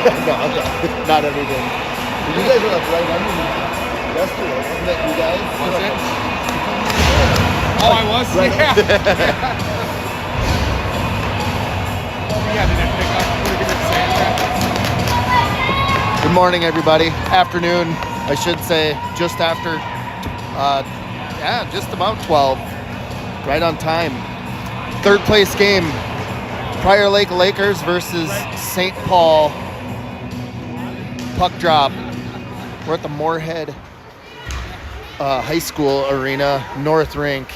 No, okay. Not everything. You guys were like right under me yesterday, wasn't it? You guys? Was it? Oh, I was? Right. Yeah. Yeah, did it pick up pretty good sand traffic? Good morning, everybody. Afternoon, I should say, just after, just about 12. Right on time. Third place game, Prior Lake Lakers versus St. Paul. Puck drop. We're at the Moorhead High School Arena, North Rink.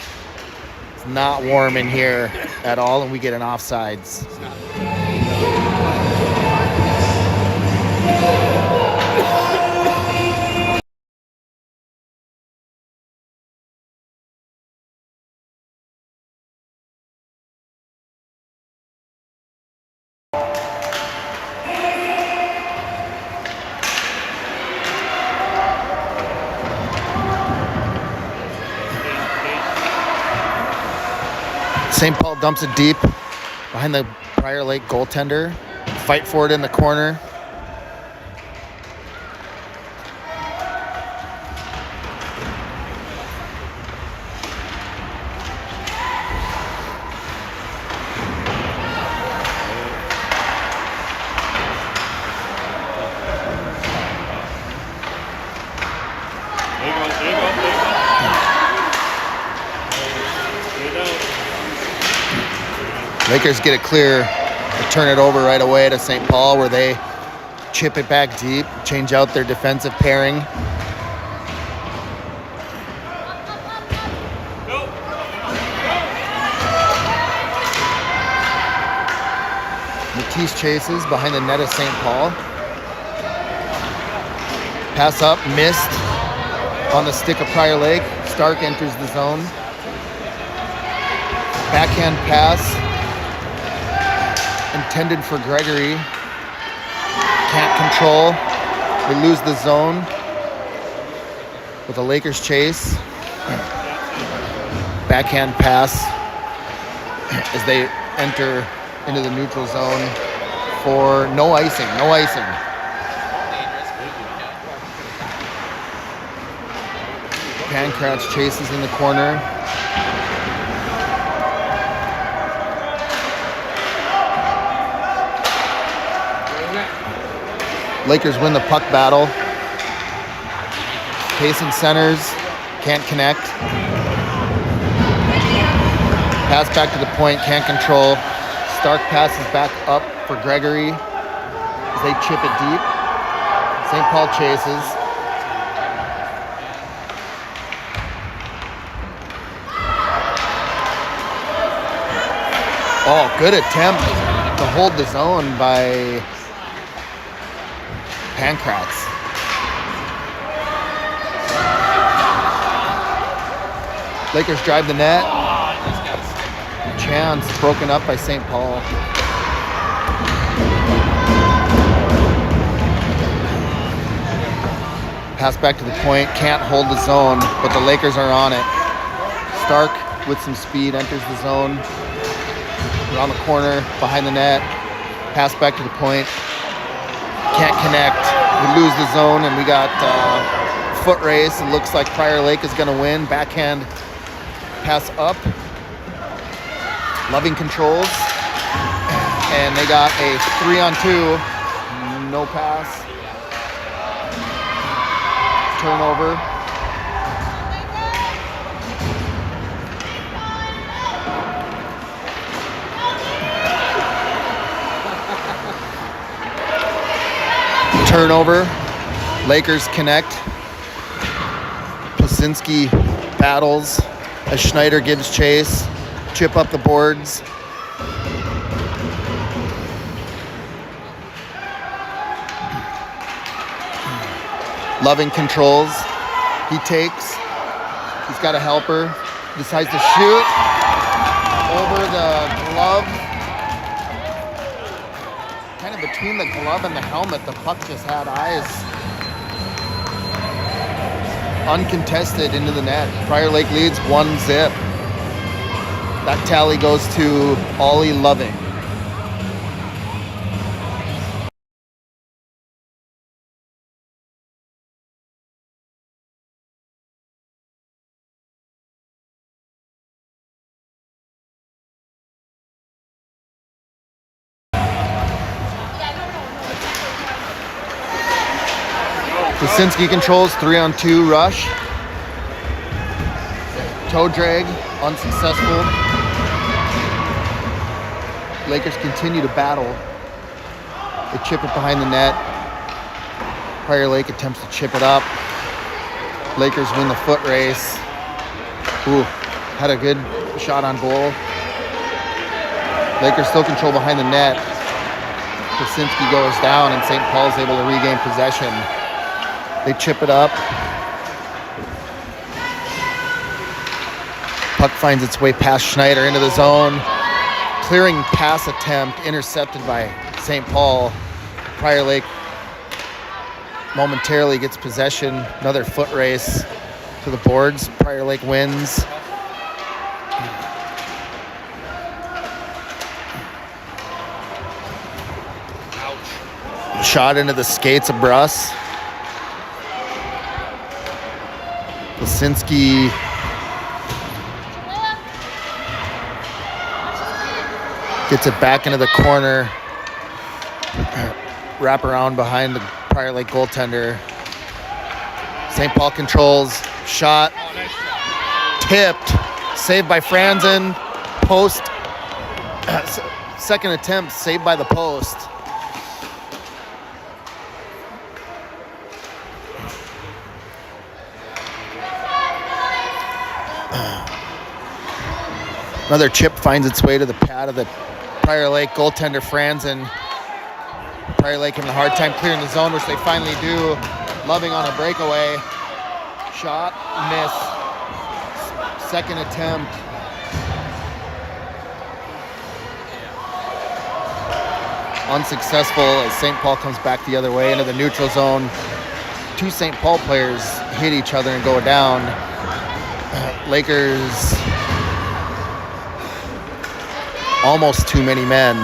It's not warm in here at all, and we get an offsides. St. Paul dumps it deep behind the Prior Lake goaltender. Fight for it in the corner. Lakers get it clear. They turn it over right away to St. Paul, where they chip it back deep, change out their defensive pairing. Matisse chases behind the net of St. Paul. Pass up, missed on the stick of Prior Lake. Stark enters the zone. Backhand pass intended for Gregory. Can't control. We lose the zone with a Lakers chase. Backhand pass as they enter into the neutral zone for no icing. Pankratz chases in the corner. Lakers win the puck battle. Pacing centers, can't connect. Pass back to the point, can't control. Stark passes back up for Gregory as they chip it deep. St. Paul chases. Oh, good attempt to hold the zone by Pankratz. Lakers drive the net. Chance broken up by St. Paul. Pass back to the point, can't hold the zone, but the Lakers are on it. Stark with some speed enters the zone. Around the corner, behind the net. Pass back to the point. Can't connect. We lose the zone, and we got foot race. It looks like Prior Lake is going to win. Backhand pass up. Loving controls. And they got a 3-on-2. No pass. Turnover. Turnover. Lakers connect. Plasinski battles as Schneider gives chase. Chip up the boards. Loving controls. He takes. He's got a helper. Decides to shoot over the glove. Kind of between the glove and the helmet, the puck just had eyes. Uncontested into the net. Prior Lake leads 1-0. That tally goes to Ollie Loving. Lisinski controls 3-on-2 rush. Toe drag, unsuccessful. Lakers continue to battle. They chip it behind the net. Prior Lake attempts to chip it up. Lakers win the foot race. Ooh, had a good shot on goal. Lakers still control behind the net. Lisinski goes down and St. Paul's able to regain possession. They chip it up. Puck finds its way past Schneider into the zone. Clearing pass attempt intercepted by St. Paul. Prior Lake momentarily gets possession. Another foot race to the boards. Prior Lake wins. Shot into the skates of Bruss. Lisinski gets it back into the corner. Wrap around behind the Prior Lake goaltender. St. Paul controls. Shot. Tipped. Saved by Franzen. Post. Second attempt saved by the post. Another chip finds its way to the pad of the Prior Lake goaltender, Franzen. Prior Lake having a hard time clearing the zone, which they finally do. Loving on a breakaway. Shot, miss. Second attempt. Unsuccessful as St. Paul comes back the other way into the neutral zone. Two St. Paul players hit each other and go down. Lakers... almost too many men.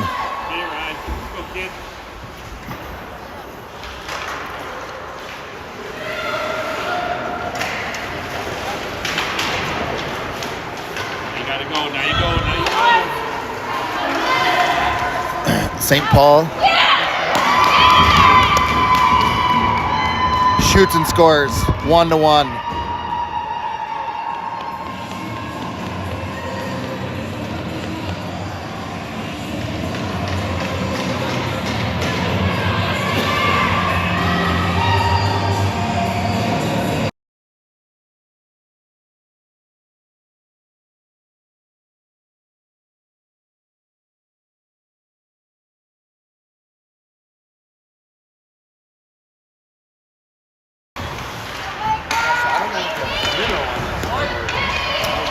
St. Paul shoots and scores 1-1.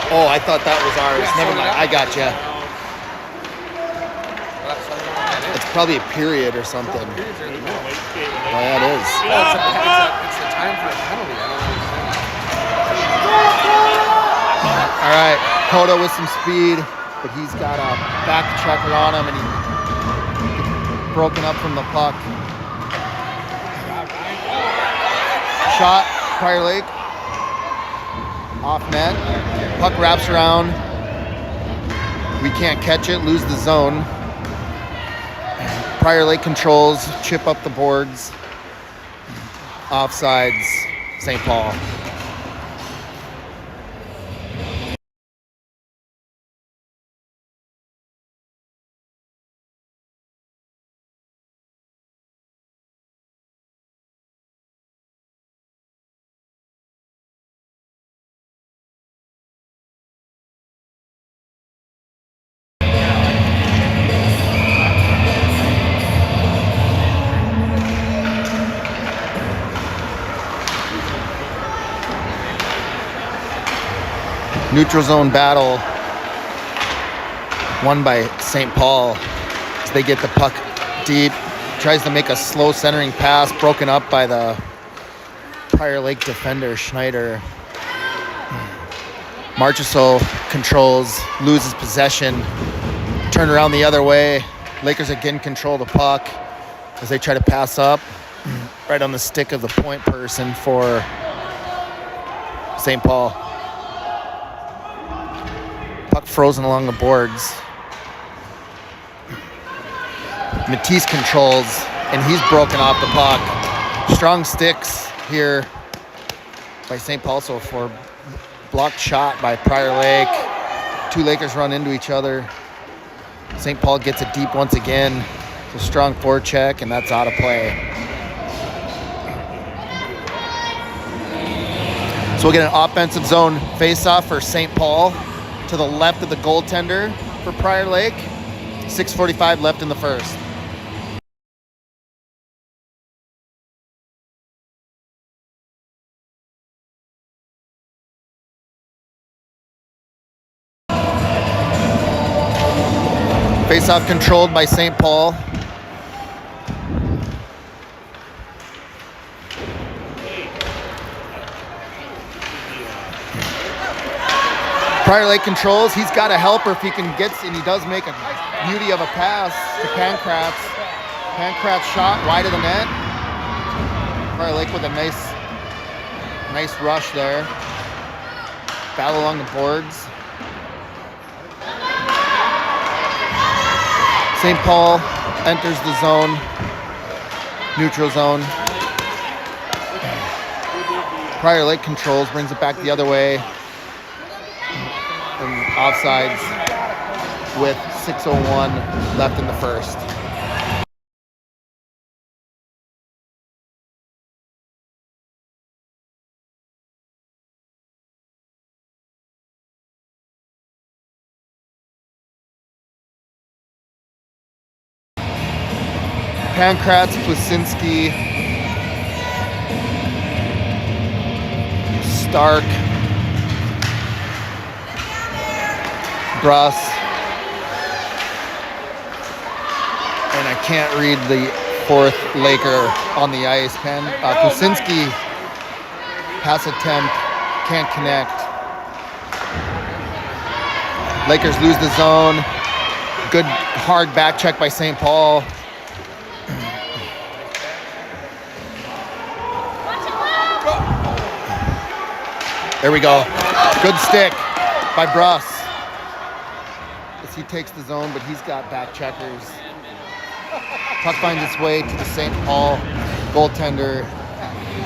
Oh, I thought that was ours. Never mind. I got you. It's probably a period or something. Oh, yeah, it is. It's the time for a penalty. I don't understand. All right, Cota with some speed, but he's got a back checker on him, and he broken up from the puck. Shot, Prior Lake. Off net. Puck wraps around. We can't catch it, lose the zone. Prior Lake controls, chip up the boards. Offsides, St. Paul. Neutral zone battle won by St. Paul as they get the puck deep. Tries to make a slow centering pass, broken up by the Prior Lake defender, Schneider. Marchessault controls, loses possession. Turn around the other way. Lakers again control the puck as they try to pass up. Right on the stick of the point person for St. Paul. Puck frozen along the boards. Matisse controls, and he's broken off the puck. Strong sticks here by St. Paul so far. Blocked shot by Prior Lake. Two Lakers run into each other. St. Paul gets it deep once again. It's a strong forecheck, and that's out of play. So we'll get an offensive zone face-off for St. Paul to the left of the goaltender for Prior Lake. 6:45 left in the first. Face-off controlled by St. Paul. Prior Lake controls. He's got a helper if he can get, and he does make a beauty of a pass to Pankratz. Pankratz shot wide of the net. Prior Lake with a nice rush there. Battle along the boards. St. Paul enters the zone, neutral zone. Prior Lake controls, brings it back the other way. And offsides with 6:01 left in the first. Pankratz, Plasinski, Stark, Bruss, and I can't read the fourth Laker on the ice. Plasinski, pass attempt, can't connect. Lakers lose the zone. Good hard back check by St. Paul. There we go. Good stick by Bruss. As he takes the zone, but he's got back checkers. Puck finds its way to the St. Paul goaltender,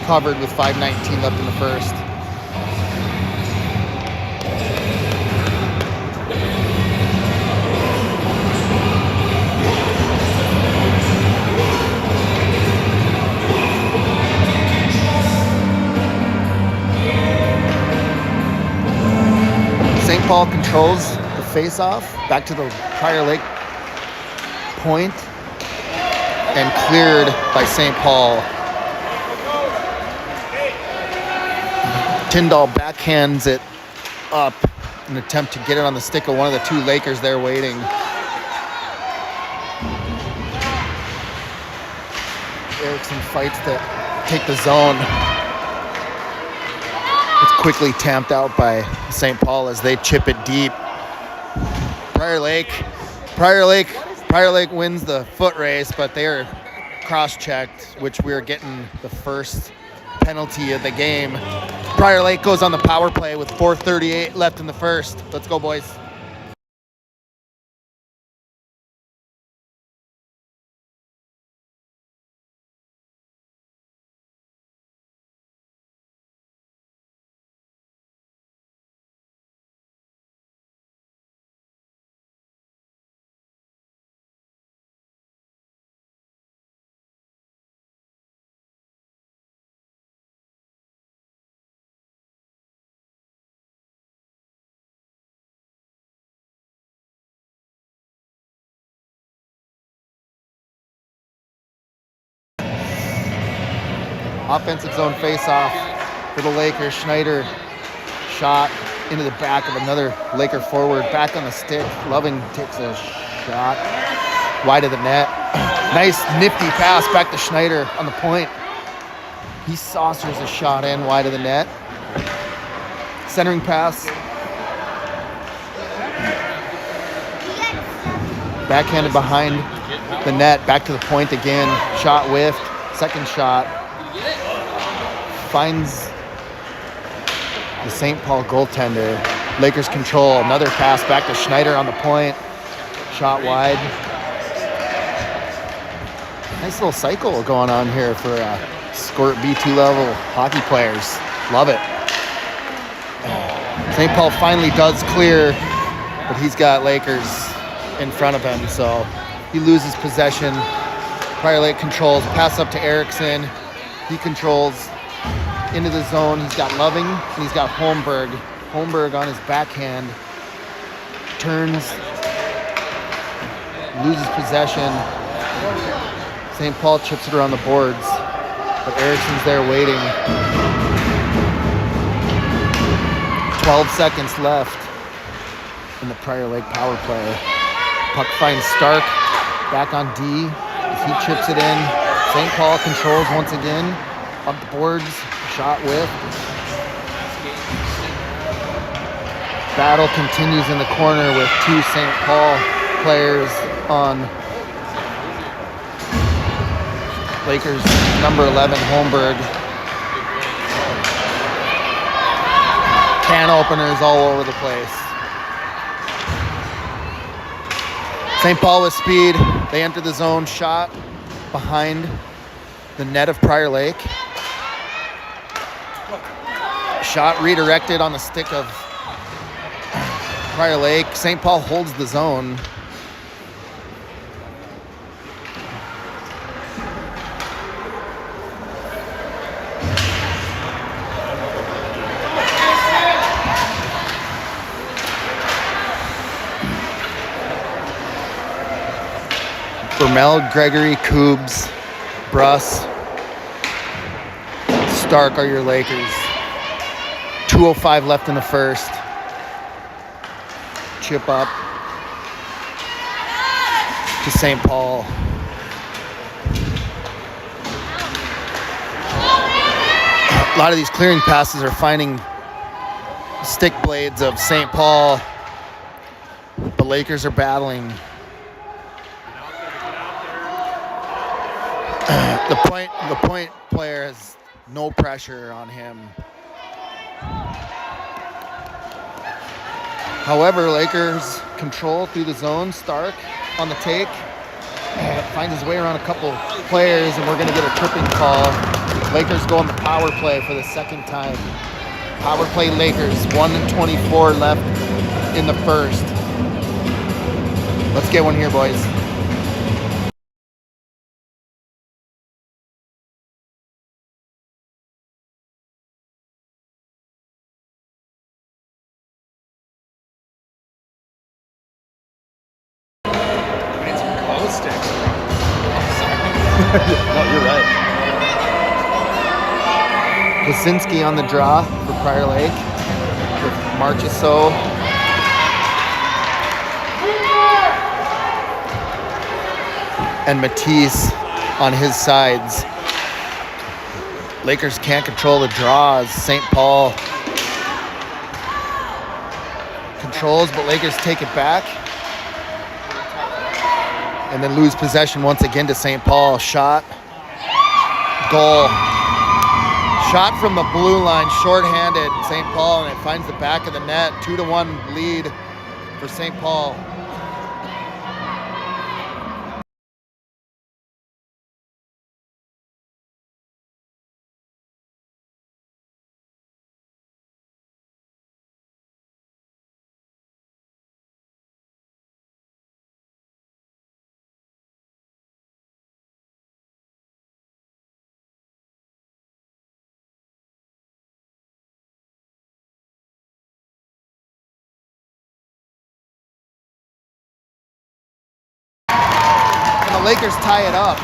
covered with 5:19 left in the first. St. Paul controls the face-off back to the Prior Lake point and cleared by St. Paul. Tyndall backhands it up in an attempt to get it on the stick of one of the two Lakers there waiting. Erickson fights to take the zone. It's quickly tamped out by St. Paul as they chip it deep. Prior Lake wins the foot race, but they are cross-checked, which we're getting the first penalty of the game. Prior Lake goes on the power play with 4:38 left in the first. Let's go, boys. Offensive zone face-off for the Lakers. Schneider shot into the back of another Laker forward. Back on the stick. Loving takes a shot wide of the net. Nice nifty pass back to Schneider on the point. He saucers a shot in wide of the net. Centering pass. Backhanded behind the net. Back to the point again. Shot whiffed. Second shot. Finds the St. Paul goaltender. Lakers control. Another pass back to Schneider on the point. Shot wide. Nice little cycle going on here for Squirt B2 level hockey players. Love it. St. Paul finally does clear, but he's got Lakers in front of him, so he loses possession. Prior Lake controls, pass up to Erickson. He controls into the zone. He's got Loving, and he's got Holmberg. Holmberg on his backhand. Turns, loses possession. St. Paul chips it around the boards, but Erickson's there waiting. 12 seconds left in the Prior Lake power play. Puck finds Stark, back on D as he chips it in. St. Paul controls once again, up the boards, shot whipped. Battle continues in the corner with two St. Paul players on Lakers number 11, Holmberg. Can openers all over the place. St. Paul with speed. They enter the zone, shot behind the net of Prior Lake. Shot redirected on the stick of Prior Lake. St. Paul holds the zone. Bermel, Gregory, Coobs, Bruss, Stark are your Lakers. 2:05 left in the first. Chip up to St. Paul. A lot of these clearing passes are finding stick blades of St. Paul. The Lakers are battling. The point player has no pressure on him. However, Lakers control through the zone. Stark on the take. Finds his way around a couple players, and we're going to get a tripping call. Lakers go on the power play for the second time. Power play Lakers, 1:24 left in the first. Let's get one here, boys. No, you're right. Kaczynski on the draw for Prior Lake with Marchessault. And Matisse on his sides. Lakers can't control the draws. St. Paul controls, but Lakers take it back. And then lose possession once again to St. Paul. Shot. Goal. Shot from the blue line, shorthanded St. Paul, and it finds the back of the net. 2-1 lead for St. Paul. The Lakers tie it up.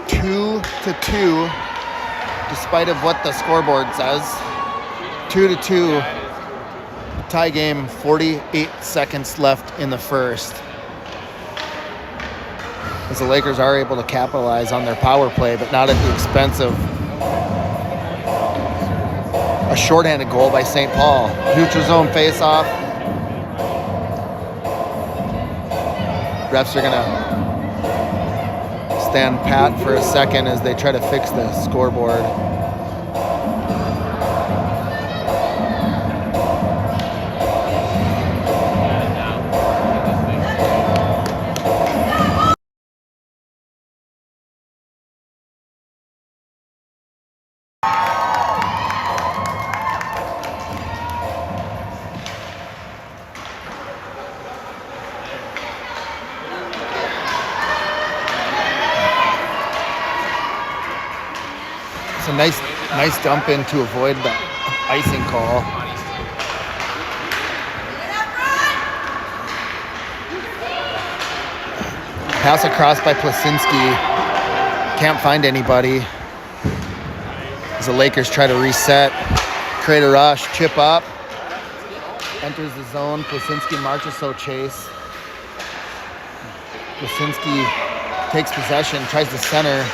2-2, despite of what the scoreboard says. 2-2. Tie game, 48 seconds left in the first. As the Lakers are able to capitalize on their power play, but not at the expense of a shorthanded goal by St. Paul. Neutral zone face-off. Refs are going to stand pat for a second as they try to fix the scoreboard. nice dump in to avoid the icing call. Pass across by Plasinski. Can't find anybody. As the Lakers try to reset, create a rush, chip up, enters the zone. Plasinski marches so chase. Plasinski takes possession, tries to center.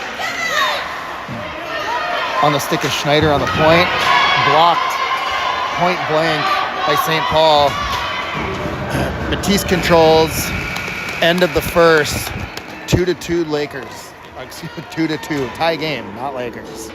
On the stick of Schneider on the point. Blocked point blank by St. Paul. Matisse controls. End of the first. 2-2 Lakers. Excuse me, 2-2. Tie game, not Lakers.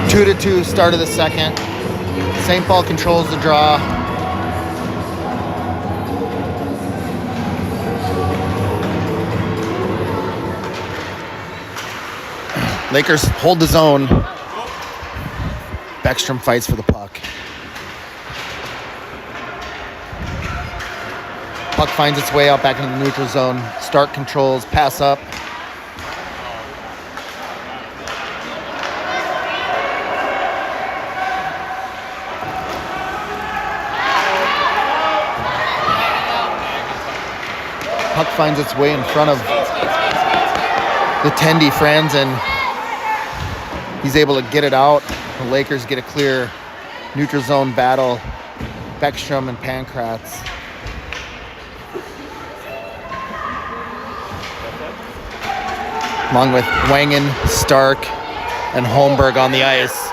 Two to two, start of the second. St. Paul controls the draw. Lakers hold the zone. Beckstrom fights for the puck. Puck finds its way out back into the neutral zone. Stark controls, pass up. Puck finds its way in front of the Tendy Franzen. He's able to get it out. The Lakers get a clear neutral zone battle. Beckstrom and Pankratz. Along with Wangen, Stark, and Holmberg on the ice.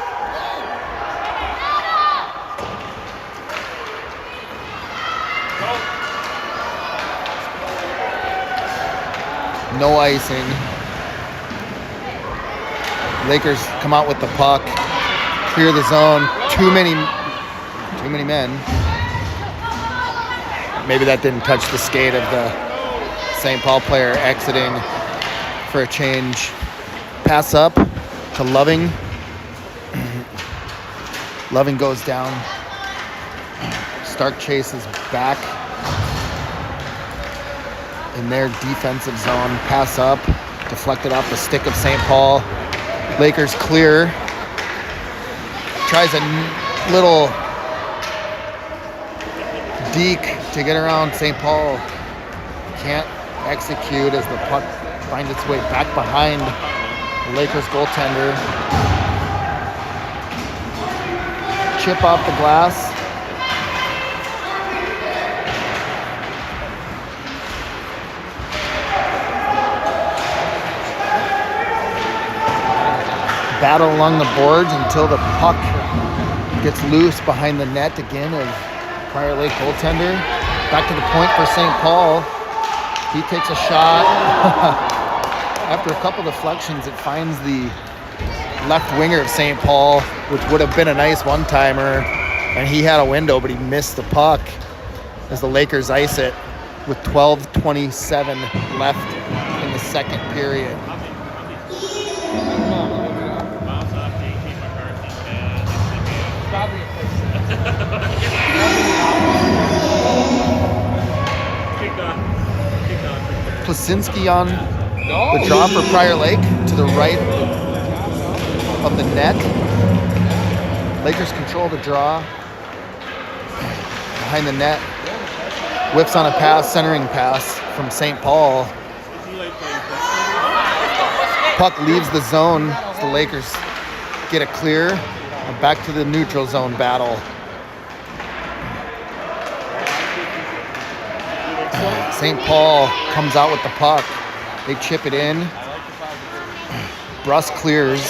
No icing. Lakers come out with the puck, clear the zone. Too many men. Maybe that didn't touch the skate of the St. Paul player exiting for a change. Pass up to Loving. Loving goes down. Stark chases back in their defensive zone. Pass up, deflected off the stick of St. Paul. Lakers clear. Tries a little deke to get around St. Paul. Can't execute as the puck finds its way back behind the Lakers goaltender. Chip off the glass. Battle along the boards until the puck gets loose behind the net again of Prior Lake goaltender. Back to the point for St. Paul. He takes a shot. After a couple deflections, it finds the left winger of St. Paul, which would have been a nice one-timer. And he had a window, but he missed the puck as the Lakers ice it with 12:27 left in the second period. Plasinski on the draw for Prior Lake to the right of the net. Lakers control the draw behind the net. Whips on a pass, centering pass from St. Paul. Puck leaves the zone as the Lakers get a clear. And back to the neutral zone battle. St. Paul comes out with the puck. They chip it in. Bruss clears.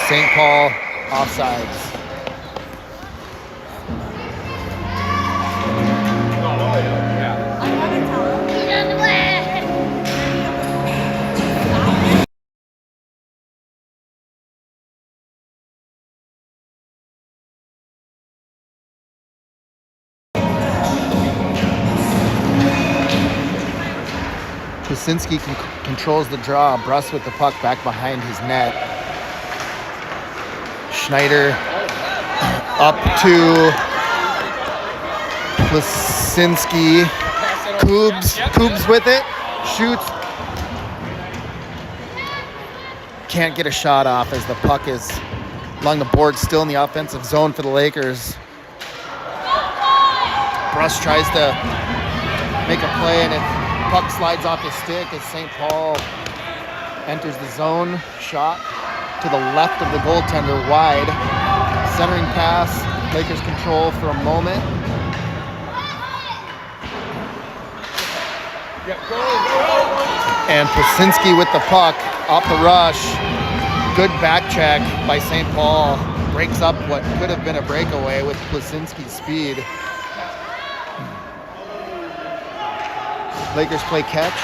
St. Paul offsides. Plasinski controls the draw. Bruss with the puck back behind his net. Schneider up to Plasinski. Koobs with it. Shoots. Can't get a shot off as the puck is along the board, still in the offensive zone for the Lakers. Bruss tries to make a play, and it puck slides off his stick as St. Paul enters the zone. Shot to the left of the goaltender, wide. Centering pass. Lakers control for a moment. And Plasinski with the puck off the rush. Good back check by St. Paul. Breaks up what could have been a breakaway with Plasinski's speed. Lakers play catch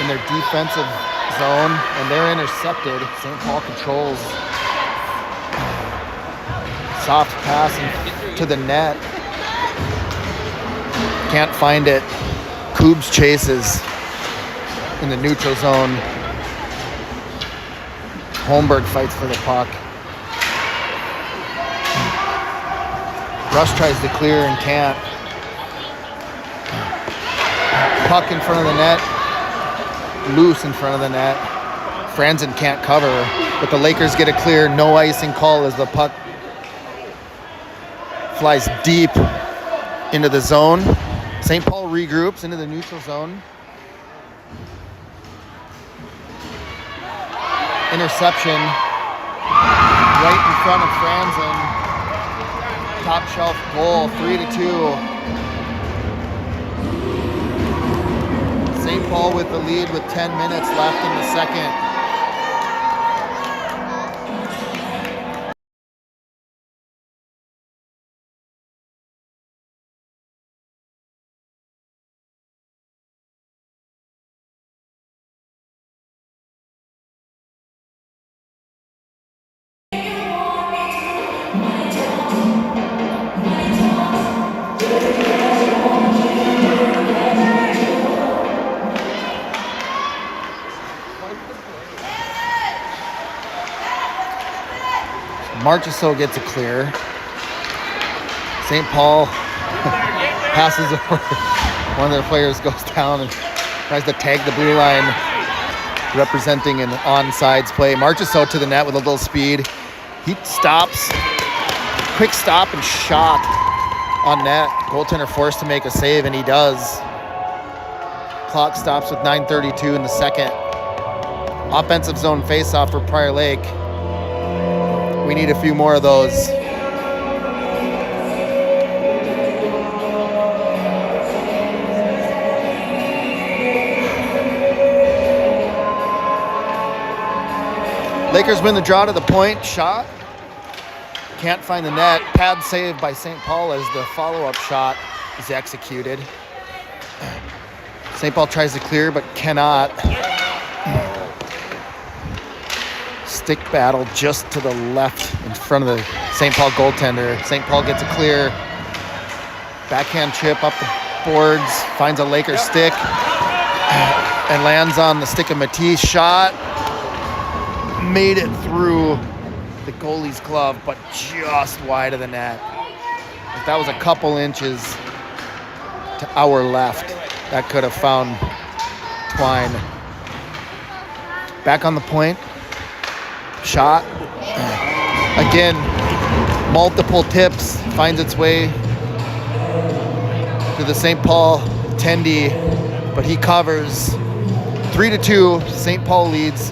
in their defensive zone, and they're intercepted. St. Paul controls. Soft pass to the net. Can't find it. Koobs chases in the neutral zone. Holmberg fights for the puck. Bruss tries to clear and can't. Puck in front of the net, loose in front of the net. Franzen can't cover, but the Lakers get a clear, no icing call as the puck flies deep into the zone. St. Paul regroups into the neutral zone. Interception right in front of Franzen. Top shelf goal, 3-2. St. Paul with the lead with 10 minutes left in the second. Marchessault gets a clear. St. Paul passes over. One of their players goes down and tries to tag the blue line, representing an onside play. Marchessault to the net with a little speed. He stops. Quick stop and shot on net. Goaltender forced to make a save, and he does. Clock stops with 9:32 in the second. Offensive zone faceoff for Prior Lake. We need a few more of those. Lakers win the draw to the point. Shot. Can't find the net. Pad save by St. Paul as the follow-up shot is executed. St. Paul tries to clear, but cannot. Stick battle just to the left in front of the St. Paul goaltender. St. Paul gets a clear. Backhand chip up the boards, finds a Laker stick, and lands on the stick of Matisse. Shot. Made it through the goalie's glove, but just wide of the net. If that was a couple inches to our left, that could have found Twine. Back on the point. Shot. Again, multiple tips. Finds its way to the St. Paul attendee, but he covers. 3-2, St. Paul leads.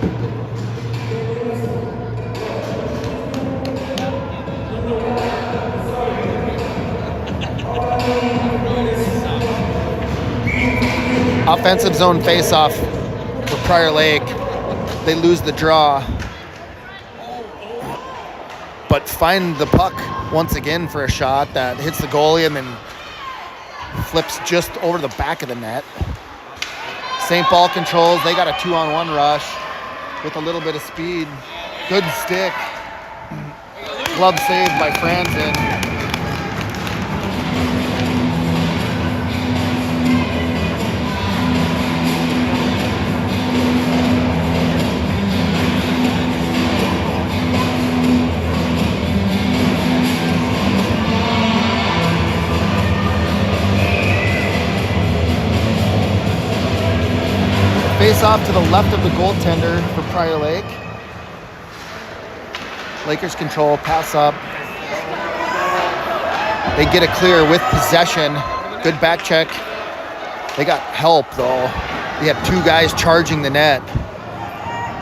Offensive zone face-off for Prior Lake. They lose the draw, but find the puck once again for a shot that hits the goalie and then flips just over the back of the net. St. Paul controls. They got a 2-on-1 rush with a little bit of speed. Good stick. Glove saved by Franzen. Face off to the left of the goaltender for Prior Lake. Lakers control, pass up. They get a clear with possession. Good back check. They got help though. They have two guys charging the net.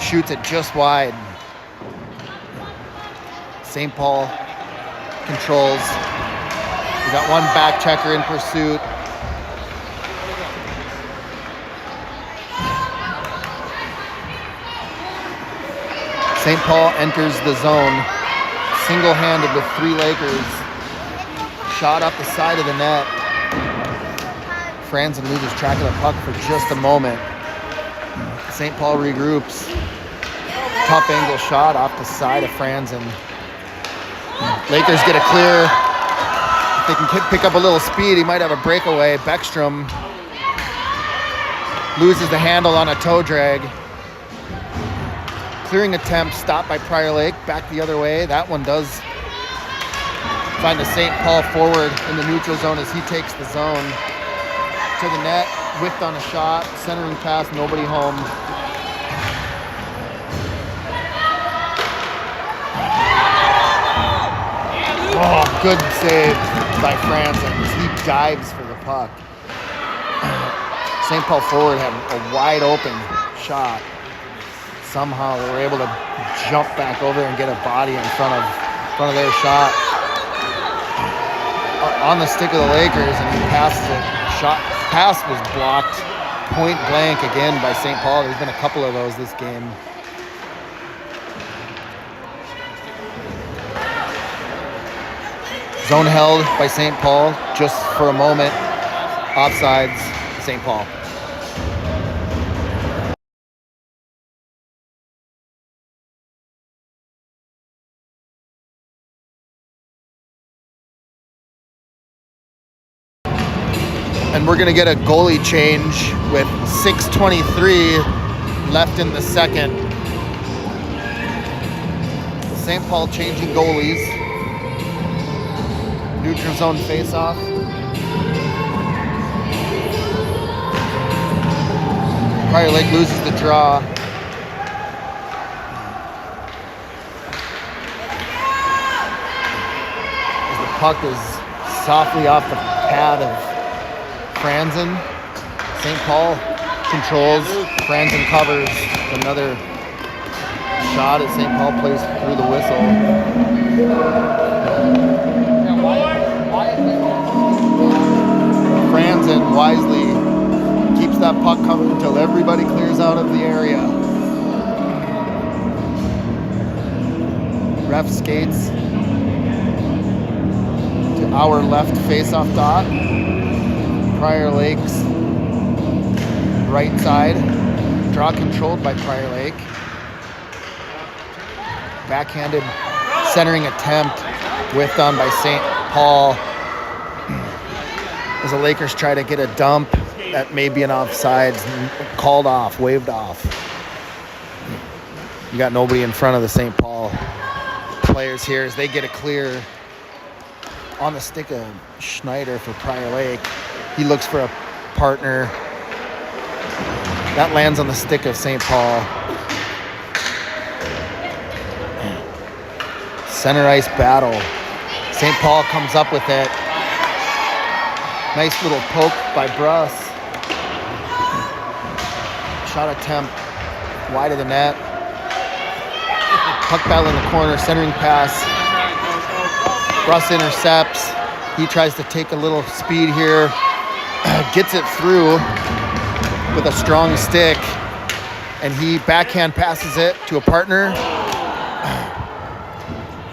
Shoots it just wide. St. Paul controls. We got one back checker in pursuit. St. Paul enters the zone, single-handed with three Lakers. Shot up the side of the net. Franzen loses track of the puck for just a moment. St. Paul regroups. Top angle shot off the side of Franzen. Lakers get a clear. If they can pick up a little speed, he might have a breakaway. Beckstrom loses the handle on a toe drag. Clearing attempt stopped by Prior Lake, back the other way. That one does find the St. Paul forward in the neutral zone as he takes the zone to the net, whipped on a shot, centering pass, nobody home. Oh, good save by Franzen as he dives for the puck. St. Paul forward had a wide open shot. Somehow they were able to jump back over and get a body in front of their shot. On the stick of the Lakers, and he passes it. Pass was blocked point blank again by St. Paul. There's been a couple of those this game. Zone held by St. Paul just for a moment. Offsides, St. Paul. And we're going to get a goalie change with 6:23 left in the second. St. Paul changing goalies. Neutral zone face-off. Prior Lake loses the draw. As the puck is softly off the pad of Franzen. St. Paul controls. Franzen covers. Another shot as St. Paul plays through the whistle. Franzen wisely keeps that puck covered until everybody clears out of the area. Ref skates to our left face-off dot. Prior Lake's right side. Draw controlled by Prior Lake. Backhanded centering attempt whiffed on by St. Paul. As the Lakers try to get a dump that may be an offside, called off, waved off. You got nobody in front of the St. Paul players here as they get a clear on the stick of Schneider for Prior Lake. He looks for a partner. That lands on the stick of St. Paul. Center ice battle. St. Paul comes up with it. Nice little poke by Bruss. Shot attempt wide of the net. Puck battle in the corner, centering pass. Bruss intercepts. He tries to take a little speed here. Gets it through with a strong stick. And he backhand passes it to a partner.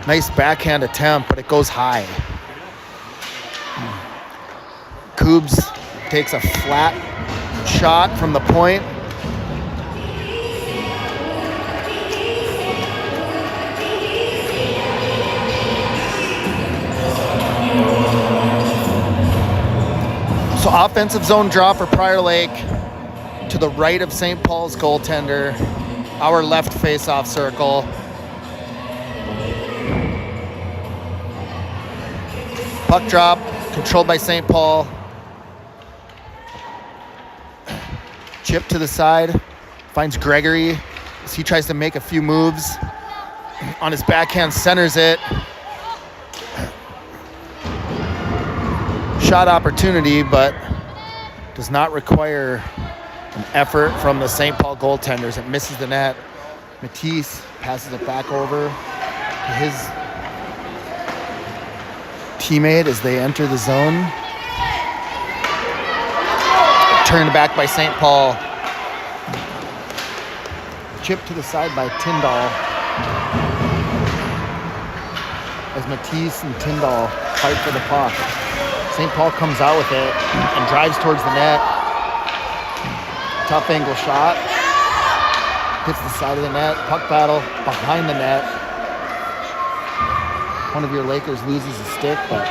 Nice backhand attempt, but it goes high. Koobs takes a flat shot from the point. So offensive zone draw for Prior Lake to the right of St. Paul's goaltender, our left face-off circle. Puck drop, controlled by St. Paul. Chip to the side, finds Gregory as he tries to make a few moves. On his backhand, centers it. Shot opportunity, but does not require an effort from the St. Paul goaltenders. It misses the net. Matisse passes it back over to his teammate as they enter the zone. Turned back by St. Paul. Chip to the side by Tyndall. As Matisse and Tyndall fight for the puck. St. Paul comes out with it and drives towards the net. Tough angle shot. Hits the side of the net. Puck battle behind the net. One of your Lakers loses a stick, but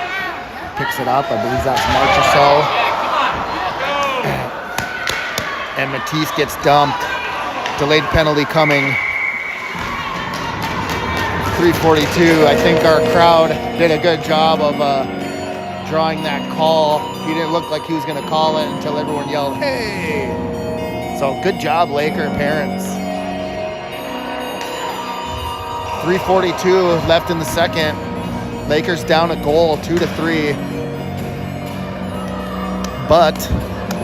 picks it up. I believe that's Marchessault. And Matisse gets dumped. Delayed penalty coming. 3:42. I think our crowd did a good job of drawing that call. He didn't look like he was going to call it until everyone yelled, "Hey!" So good job, Laker parents. 3:42 left in the second. Lakers down a goal, 2-3. But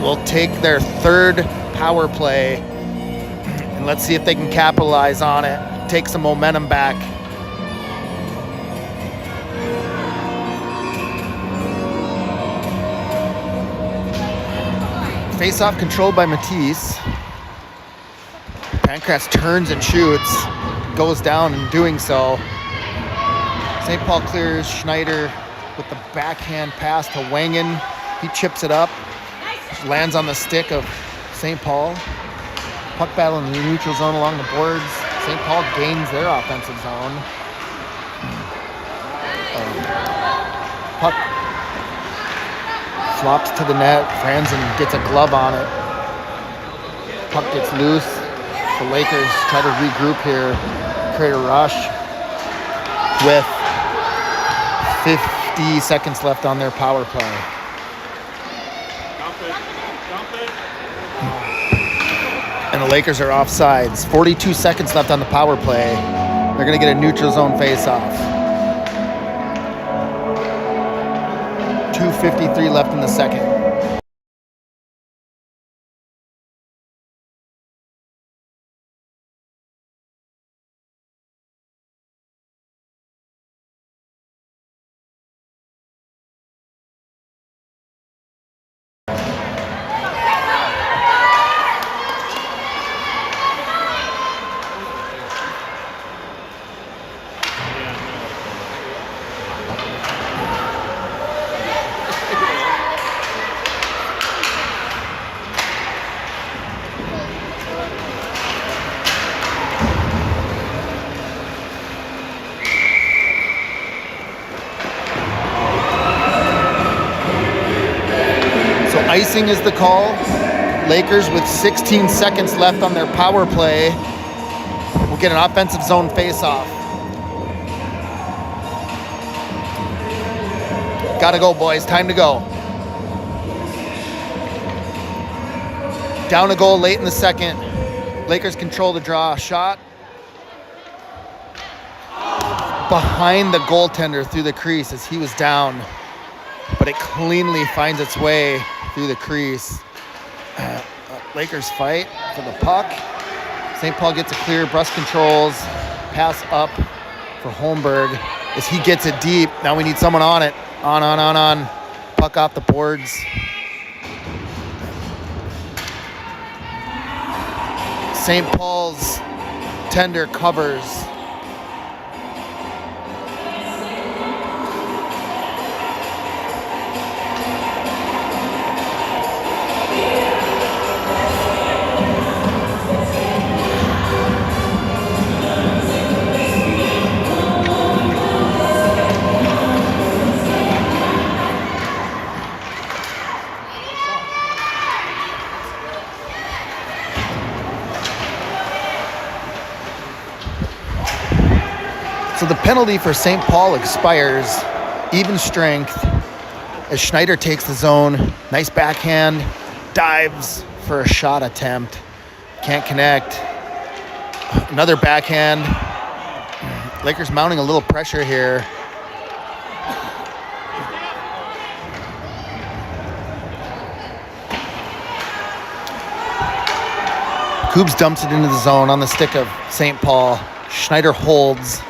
will take their third power play, and let's see if they can capitalize on it, take some momentum back. Face-off controlled by Matisse. Pancratz turns and shoots, goes down in doing so. St. Paul clears. Schneider with the backhand pass to Wangen. He chips it up, lands on the stick of St. Paul. Puck battle in the neutral zone along the boards. St. Paul gains their offensive zone. Puck flops to the net. Franzen gets a glove on it. Puck gets loose. The Lakers try to regroup here, create a rush with 50 seconds left on their power play. And the Lakers are offsides. 42 seconds left on the power play. They're going to get a neutral zone face-off. 2:53 left in the second. Icing is the call. Lakers with 16 seconds left on their power play will get an offensive zone face-off. Gotta go, boys. Time to go. Down a goal late in the second. Lakers control the draw. Shot behind the goaltender through the crease as he was down, but it cleanly finds its way through the crease. Lakers fight for the puck. St. Paul gets a clear, Brust controls, pass up for Holmberg as he gets it deep. Now we need someone on it. On. Puck off the boards. St. Paul's tender covers. So the penalty for St. Paul expires, even strength, as Schneider takes the zone. Nice backhand, dives for a shot attempt. Can't connect. Another backhand. Lakers mounting a little pressure here. Coombs dumps it into the zone on the stick of St. Paul. Schneider holds.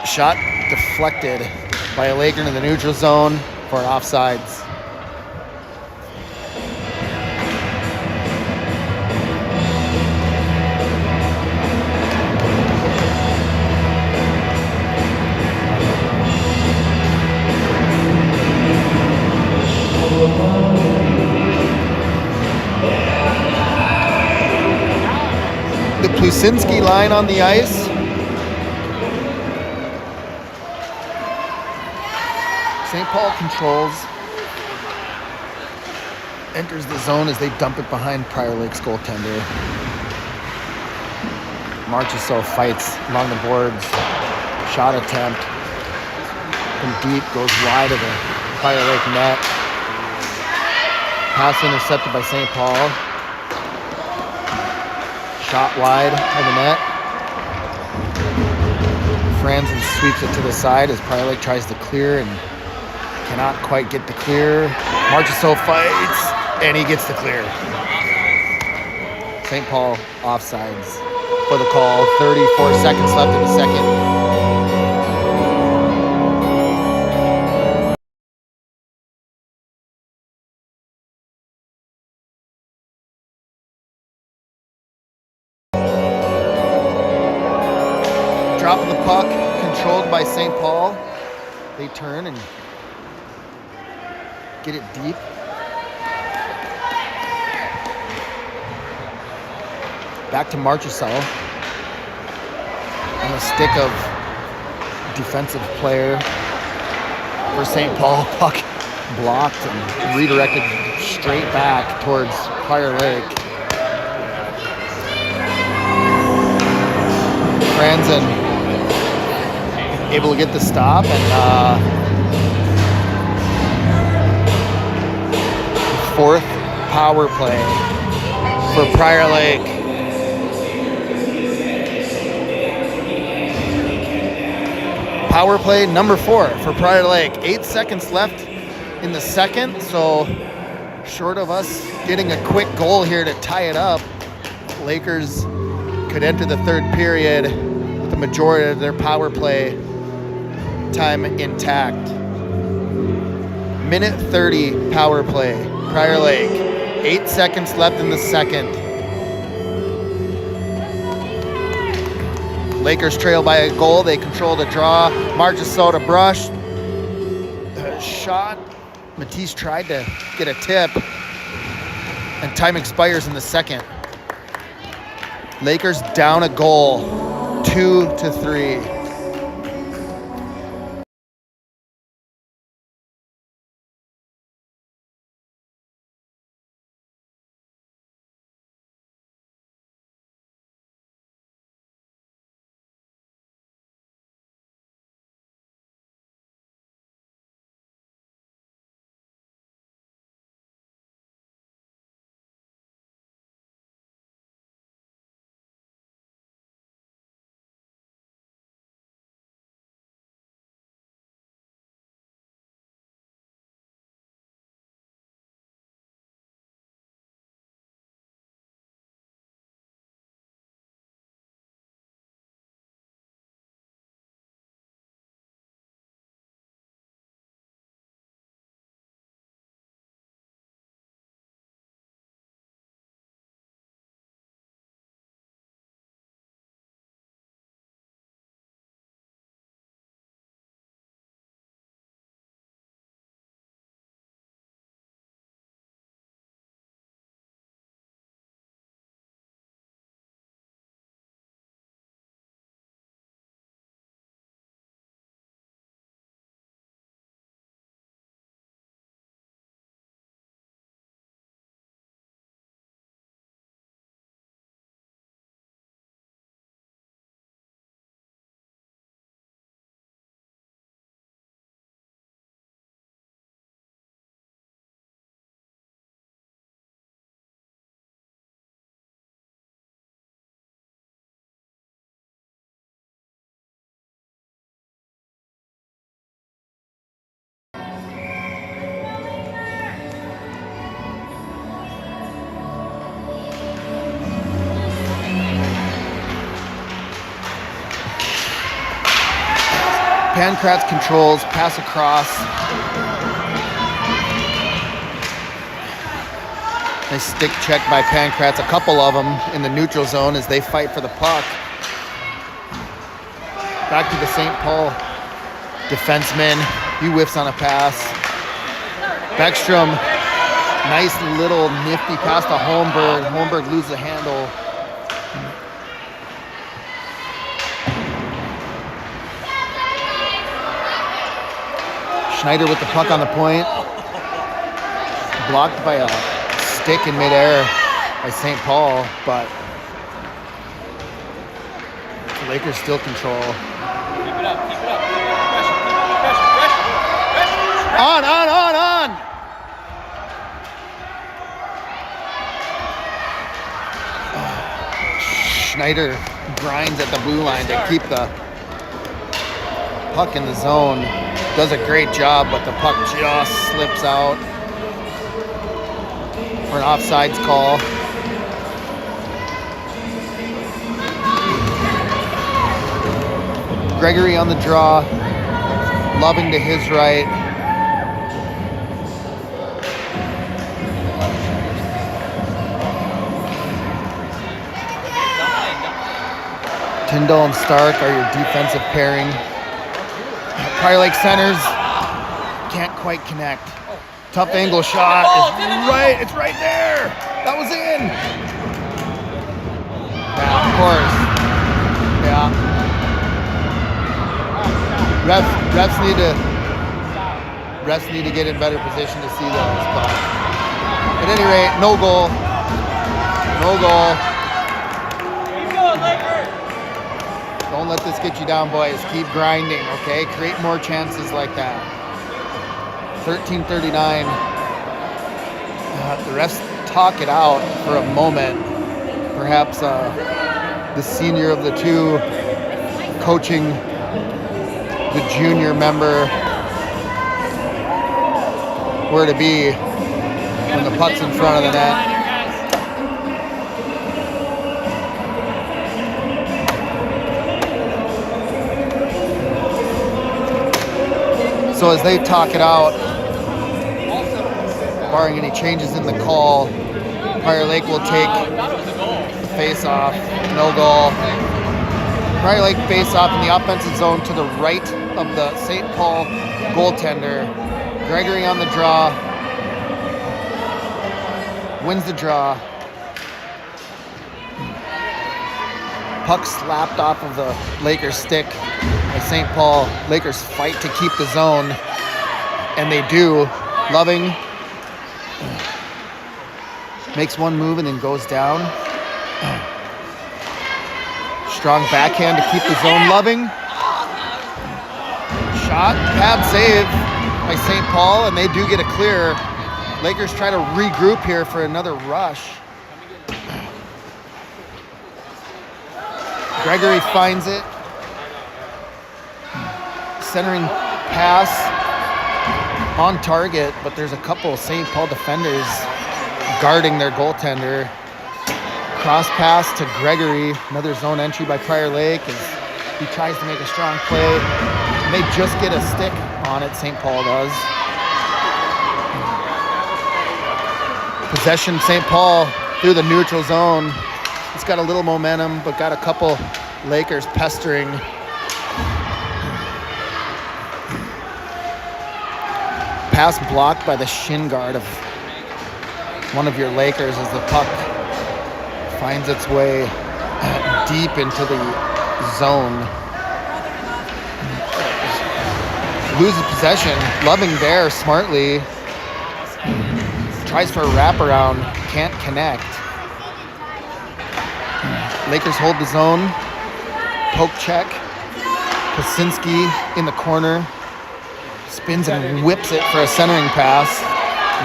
Shot deflected by a Laker into the neutral zone for an offsides. The Plusinski line on the ice. St. Paul controls, enters the zone as they dump it behind Prior Lake's goaltender. Marchessault fights along the boards. Shot attempt from deep, goes wide of the Prior Lake net. Pass intercepted by St. Paul. Shot wide of the net. Franzen sweeps it to the side as Prior Lake tries to clear and cannot quite get the clear. Marchessault fights, and he gets the clear. St. Paul offsides for the call. 34 seconds left in the second. Drop of the puck, controlled by St. Paul. They turn and get it deep. Back to Marchessault. On the stick of defensive player for St. Paul. Puck blocked and redirected straight back towards Prior Lake. Franzen able to get the stop and fourth power play for Prior Lake. Power play number 4 for Prior Lake. 8 seconds left in the second, so short of us getting a quick goal here to tie it up, Lakers could enter the third period with the majority of their power play time intact. Minute 30 power play. Prior Lake. 8 seconds left in the second. Lakers trail by a goal. They control the draw. Marchessault to brush. Shot. Matisse tried to get a tip. And time expires in the second. Lakers down a goal. 2-3. Pancratz controls, pass across. Nice stick check by Pancratz, a couple of them in the neutral zone as they fight for the puck. Back to the St. Paul defenseman. He whiffs on a pass. Beckstrom, nice little nifty pass to Holmberg. Holmberg loses the handle. Schneider with the puck on the point. Blocked by a stick in midair by St. Paul, but the Lakers still control. Keep it up. Pressure. On! Schneider grinds at the blue line to keep the puck in the zone. Does a great job, but the puck just slips out for an offsides call. Gregory on the draw. Loving to his right. Tyndall and Stark are your defensive pairing. Prior Lake centers can't quite connect. Tough angle shot is right. It's right there. That was in. Yeah, of course. Yeah. Refs need to get in better position to see those. But at any rate, no goal. No goal. Don't let this get you down, boys. Keep grinding, okay? Create more chances like that. 13:39. The refs talk it out for a moment. Perhaps the senior of the two coaching the junior member where to be when the puck's in front of the net. So as they talk it out, barring any changes in the call, Prior Lake will take the face-off. No goal. Prior Lake face-off in the offensive zone to the right of the St. Paul goaltender. Gregory on the draw. Wins the draw. Puck slapped off of the Lakers stick by St. Paul. Lakers fight to keep the zone, and they do. Loving makes one move and then goes down. Strong backhand to keep the zone. Loving. Shot. Pad save by St. Paul, and they do get a clear. Lakers try to regroup here for another rush. Gregory finds it. Centering pass on target, but there's a couple of St. Paul defenders guarding their goaltender. Cross pass to Gregory. Another zone entry by Prior Lake as he tries to make a strong play. And they just get a stick on it, St. Paul does. Possession, St. Paul through the neutral zone. It's got a little momentum, but got a couple Lakers pestering. Pass blocked by the shin guard of one of your Lakers as the puck finds its way deep into the zone. Loses possession. Loving there smartly. Tries for a wraparound. Can't connect. Lakers hold the zone. Poke check. Kosinski in the corner. Spins and whips it for a centering pass.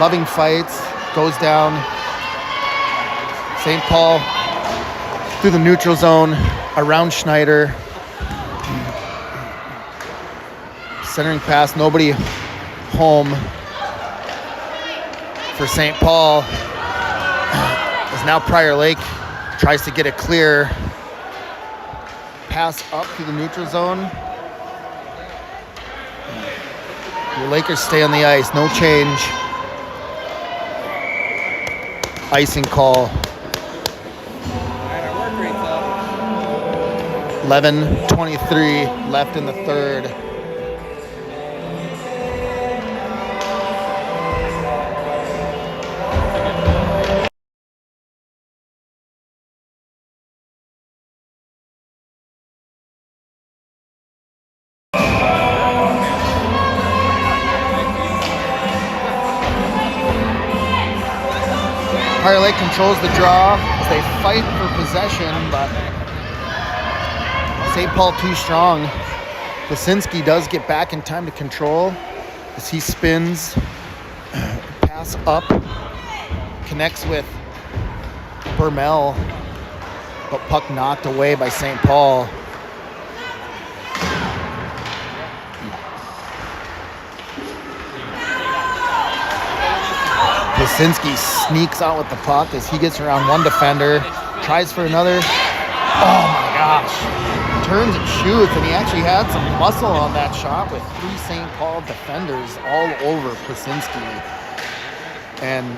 Loving fights. Goes down. St. Paul through the neutral zone. Around Schneider. Centering pass. Nobody home for St. Paul. As now Prior Lake tries to get a clear pass up to the neutral zone. Your Lakers stay on the ice. No change. Icing call. 11:23 left in the third. Fire Lake controls the draw as they fight for possession, but St. Paul too strong. Lisinski does get back in time to control as he spins, pass up, connects with Bermel, but puck knocked away by St. Paul. Lisinski sneaks out with the puck as he gets around one defender, tries for another. Oh my gosh. Turns and shoots, and he actually had some muscle on that shot with 3 St. Paul defenders all over Lisinski. And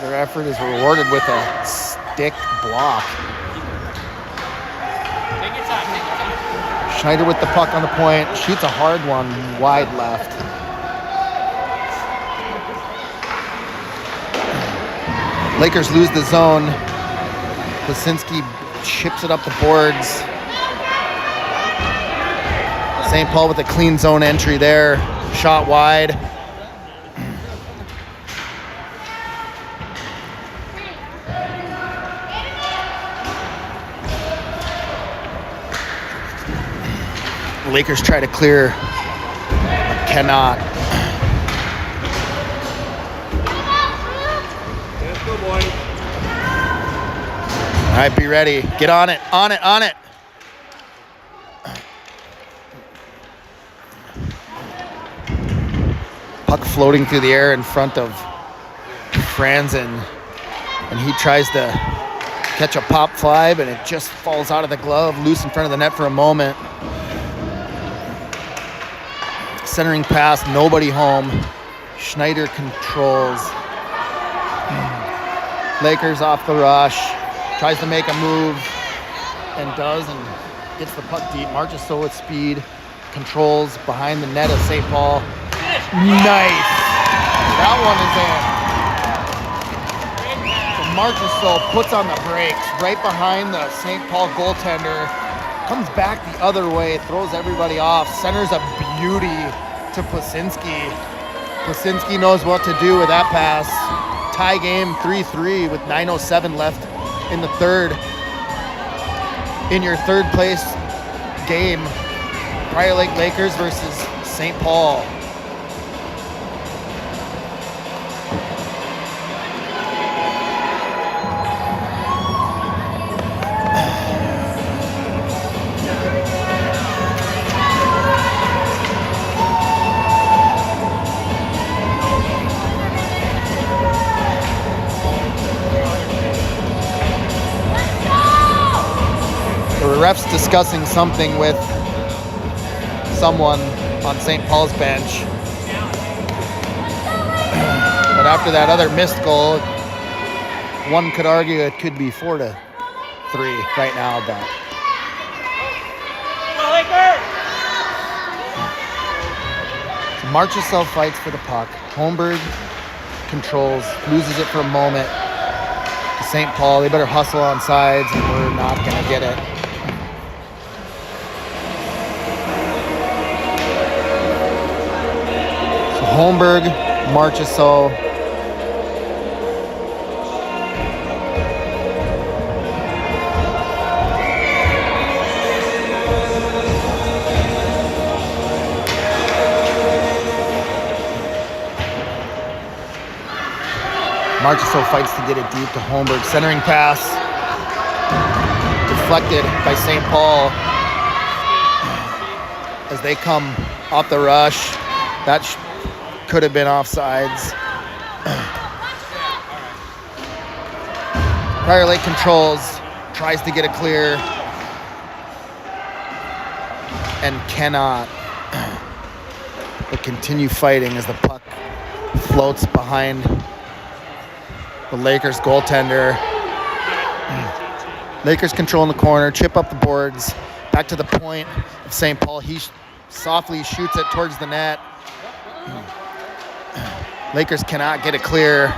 their effort is rewarded with a stick block. Schneider with the puck on the point, shoots a hard one wide left. Lakers lose the zone. Lisinski chips it up the boards. St. Paul with a clean zone entry there. Shot wide. Lakers try to clear, but cannot. All right, be ready. Get on it, on it, on it. Puck floating through the air in front of Franzen, and he tries to catch a pop fly, but it just falls out of the glove, loose in front of the net for a moment. Centering pass, nobody home. Schneider controls. Lakers off the rush. Tries to make a move and does, and gets the puck deep. Marches so with speed. Controls behind the net of St. Paul. Nice. That one is in. So Marchessault puts on the brakes right behind the St. Paul goaltender. Comes back the other way, throws everybody off. Centers a beauty to Plasinski. Plasinski knows what to do with that pass. Tie game 3-3 with 9:07 left in the third. In your third place game, Prior Lake Lakers versus St. Paul. The ref's discussing something with someone on St. Paul's bench. But after that other missed goal, one could argue it could be 4-3 right now, but Marchessault fights for the puck. Holmberg controls, loses it for a moment. To St. Paul, they better hustle on sides, and we're not going to get it. So Holmberg, Marchessault. Marchessault fights to get it deep to Holmberg. Centering pass. Deflected by St. Paul. As they come off the rush. That could have been offsides. Prior Lake controls. Tries to get it clear. And cannot. but continue fighting as the puck floats behind the Lakers goaltender. Lakers control in the corner, chip up the boards, back to the point of St. Paul. He softly shoots it towards the net. Lakers cannot get it clear.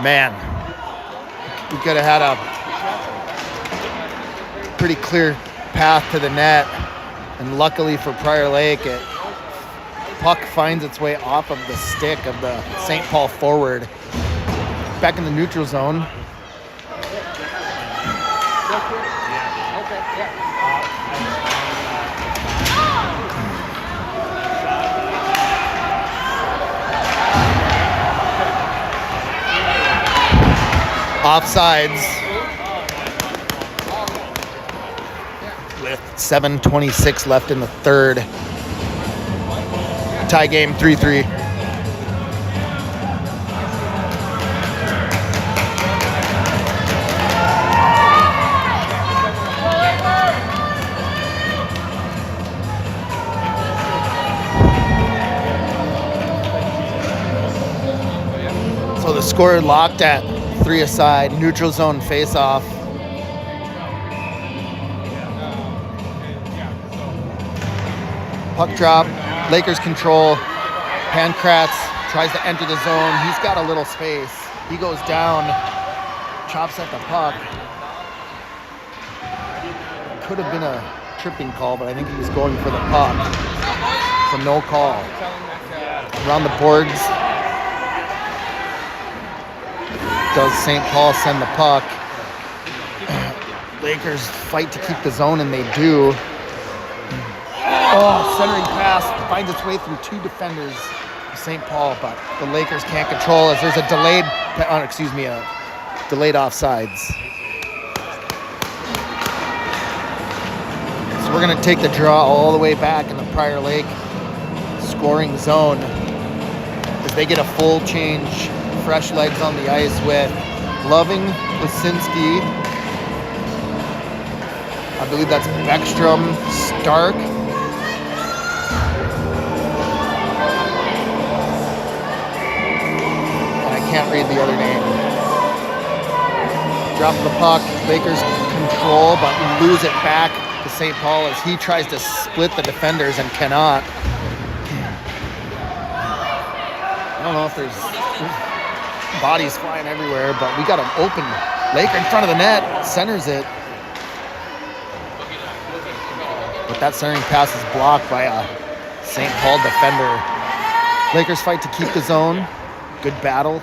Man, we could have had a pretty clear path to the net, and luckily for Prior Lake, puck finds its way off of the stick of the St. Paul forward. Back in the neutral zone. Offsides with 7:26 left in the third. Tie game 3-3. So the score locked at 3 aside, neutral zone face-off. Puck drop, Lakers control. Pankratz tries to enter the zone. He's got a little space. He goes down, chops at the puck. Could have been a tripping call, but I think he was going for the puck. So no call. Around the boards. Does St. Paul send the puck? Lakers fight to keep the zone, and they do. Oh, centering pass finds its way through 2 defenders of St. Paul, but the Lakers can't control as there's a delayed offsides. So we're going to take the draw all the way back in the Prior Lake scoring zone as they get a full change. Fresh legs on the ice with Loving, Lisinski, I believe that's Beckstrom, Stark, and I can't read the other name. Drop the puck, Lakers control, but lose it back to St. Paul as he tries to split the defenders and cannot. I don't know if there's bodies flying everywhere, but we got an open Laker in front of the net, centers it. But that centering pass is blocked by a St. Paul defender. Lakers fight to keep the zone. Good battle.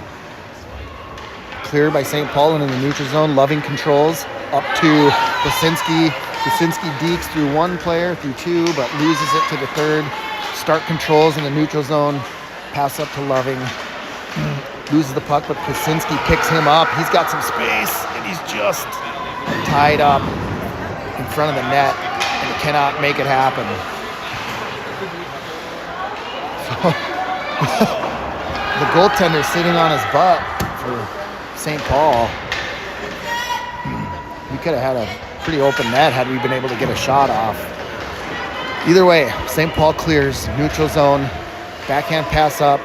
Cleared by St. Paul and in the neutral zone. Loving controls up to Lisinski. Lisinski dekes through 1 player, through 2, but loses it to the third. Stark controls in the neutral zone. Pass up to Loving. Loses the puck, but Lisinski picks him up. He's got some space, and he's just tied up in front of the net and cannot make it happen. So, the goaltender sitting on his butt for St. Paul. We could have had a pretty open net had we been able to get a shot off. Either way, St. Paul clears, neutral zone, backhand pass up.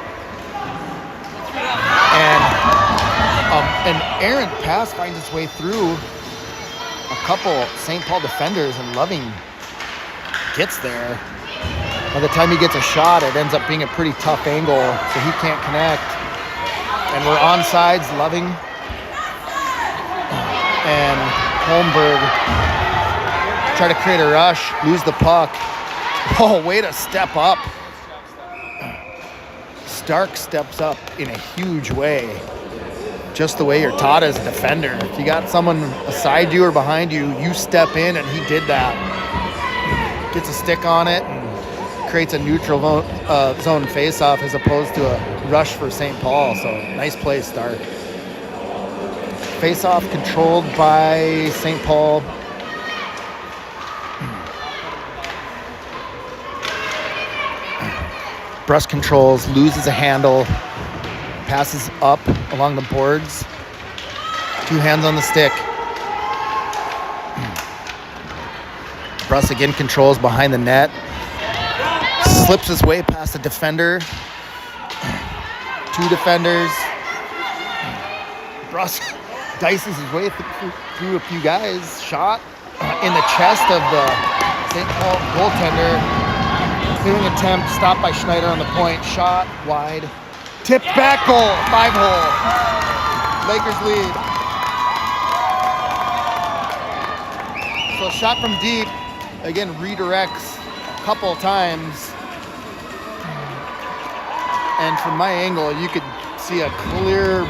And an errant pass finds its way through a couple St. Paul defenders, and Loving gets there. By the time he gets a shot, it ends up being a pretty tough angle, so he can't connect. And we're onsides, Loving and Holmberg try to create a rush, lose the puck. Oh, way to step up. Stark steps up in a huge way. Just the way you're taught as a defender. If you got someone beside you or behind you, you step in, and he did that. Gets a stick on it and creates a neutral zone face-off as opposed to a rush for St. Paul. So nice play, Stark. Face-off controlled by St. Paul. Brush controls, loses a handle. Passes up along the boards. 2 hands on the stick. Bruss again controls behind the net. slips his way past a defender. 2 defenders. Dices his way through a few guys. Shot in the chest of the St. Paul goaltender. Clearing attempt, stopped by Schneider on the point. Shot wide. Tipped back goal. 5-hole. Lakers lead. So shot from deep. Again, redirects a couple of times. And from my angle, you could see a clear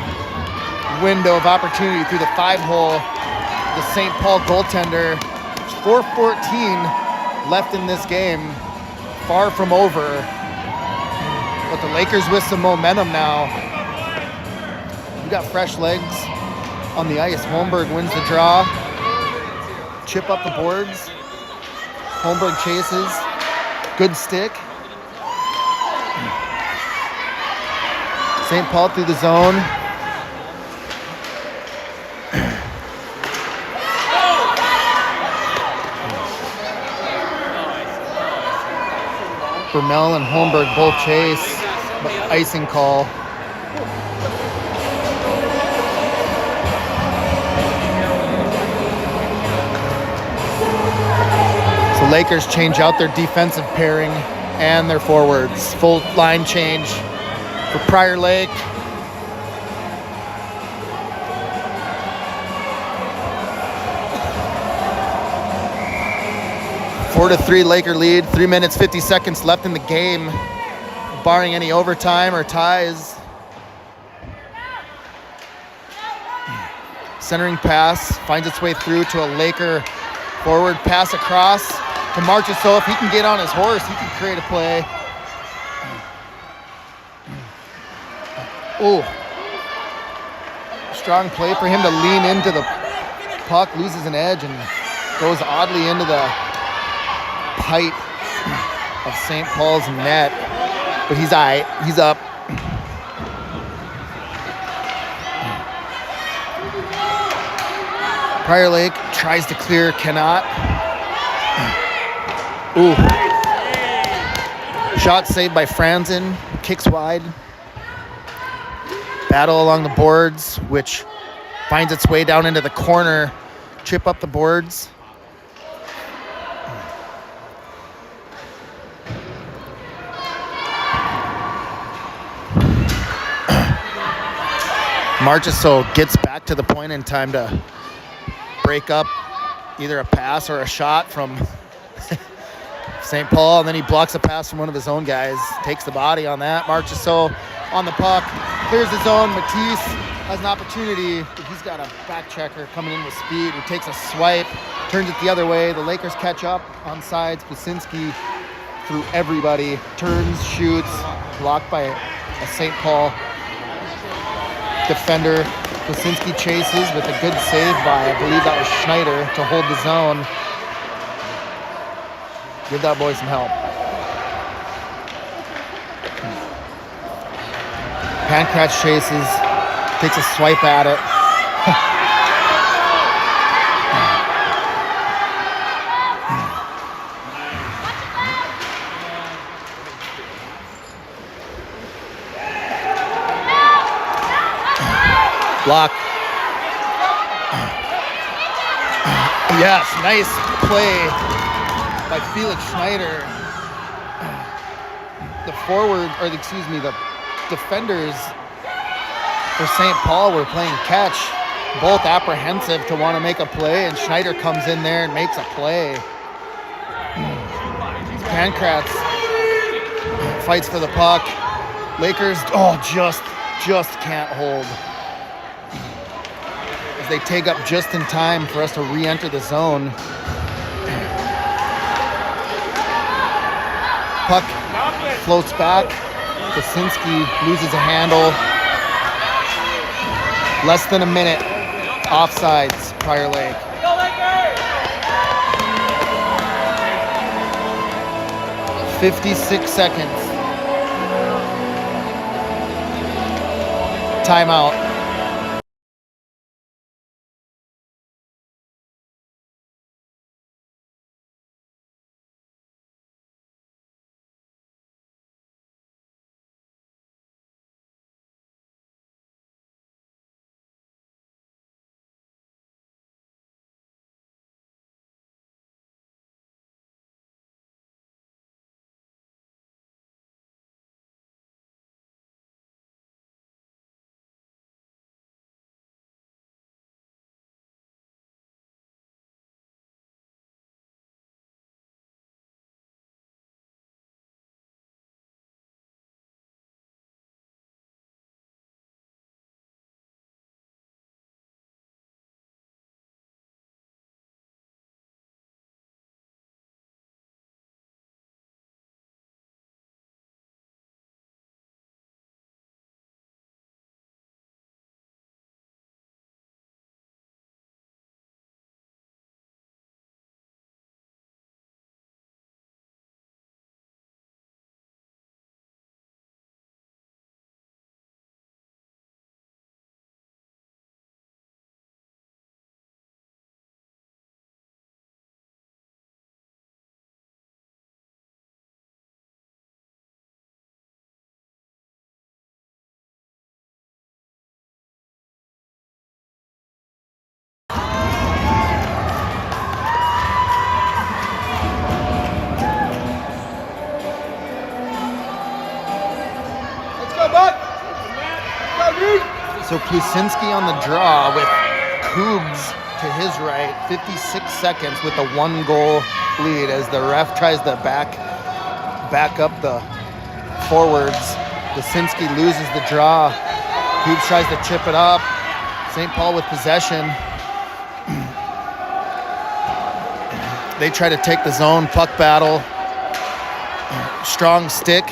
window of opportunity through the 5-hole. The St. Paul goaltender. 4:14 left in this game. Far from over. But the Lakers with some momentum now. We got fresh legs on the ice. Holmberg wins the draw. Chip up the boards. Holmberg chases. Good stick. St. Paul through the zone. Bermel and Holmberg both chase, but icing call. So Lakers change out their defensive pairing and their forwards. Full line change for Prior Lake. Four to 3 Laker lead. 3 minutes, 50 seconds left in the game, barring any overtime or ties. Centering pass finds its way through to a Laker forward. Pass across to Marchessault. If he can get on his horse, he can create a play. Oh, strong play for him to lean into the puck, loses an edge, and goes oddly into the pipe of St. Paul's net. But he's all right. He's up. Prior Lake tries to clear, cannot. Ooh. Shot saved by Franzen. Kicks wide. Battle along the boards, which finds its way down into the corner. Chip up the boards. Marchessault gets back to the point in time to break up either a pass or a shot from St. Paul, and then he blocks a pass from one of his own guys. Takes the body on that. Marchessault on the puck, clears his zone. Matisse has an opportunity, but he's got a back checker coming in with speed. He takes a swipe, turns it the other way. The Lakers catch up on sides. Kucinski through everybody, turns, shoots, blocked by a St. Paul defender. Kucinski chases with a good save by, I believe that was Schneider, to hold the zone. Give that boy some help. Pankratz chases, takes a swipe at it. Block. Yes, nice play by Felix Schneider. The defenders for St. Paul were playing catch, both apprehensive to want to make a play, and Schneider comes in there and makes a play. Pankratz fights for the puck. Lakers, just can't hold. As they take up just in time for us to re-enter the zone. Puck floats back. Kucinski loses a handle. Less than a minute. Offsides, Prior Lake. Go Lakers! 56 seconds. Timeout. So Plusinski on the draw with Kubes to his right, 56 seconds with a 1-goal lead as the ref tries to back up the forwards. Plusinski loses the draw. Kubes tries to chip it up. St. Paul with possession. They try to take the zone, puck battle. Strong stick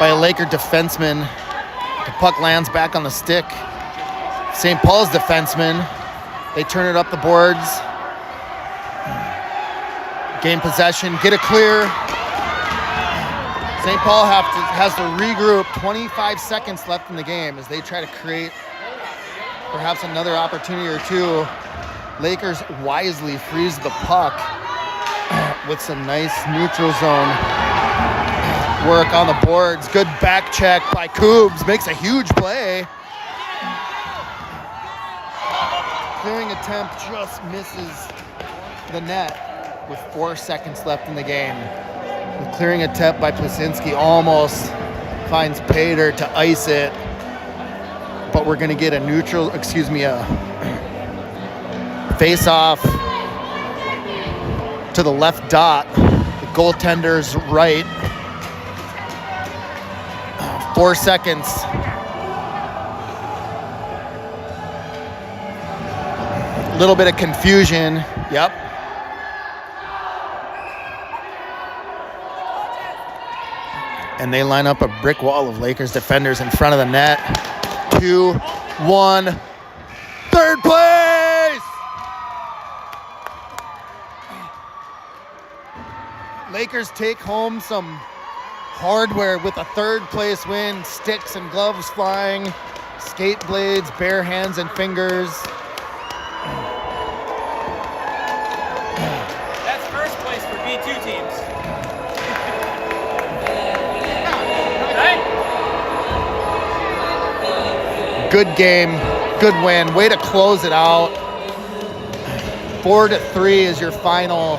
by a Laker defenseman. The puck lands back on the stick. St. Paul's defenseman. They turn it up the boards. Gain possession, get it clear. St. Paul has to regroup. 25 seconds left in the game as they try to create perhaps another opportunity or two. Lakers wisely freeze the puck with some nice neutral zone work on the boards. Good back check by Kubes, makes a huge play. Clearing attempt just misses the net with 4 seconds left in the game. The clearing attempt by Plusinski almost finds Pater to ice it, but we're gonna get a face off to the left dot, the goaltender's right. 4 seconds. A little bit of confusion. Yep. And they line up a brick wall of Lakers defenders in front of the net. 2-1. Third place! Lakers take home some hardware with a third place win. Sticks and gloves flying. Skate blades, bare hands and fingers. That's first place for B2 teams. Good game, good win. Way to close it out. 4-3 is your final.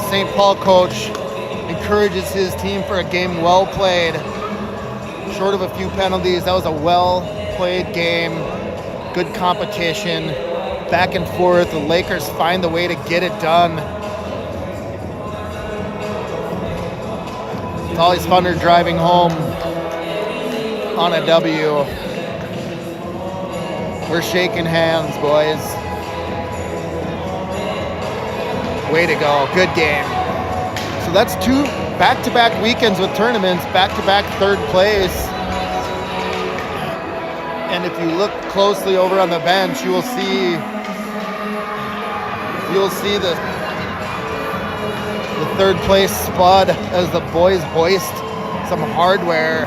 St. Paul coach encourages his team for a game well played. Short of a few penalties, that was a well played game. Good competition. Back and forth. The Lakers find the way to get it done. It's always funner driving home on a W. We're shaking hands, boys. Way to go. Good game. So that's 2 back-to-back weekends with tournaments, back-to-back third place. And if you look closely over on the bench, you'll see the third place spud as the boys hoist some hardware.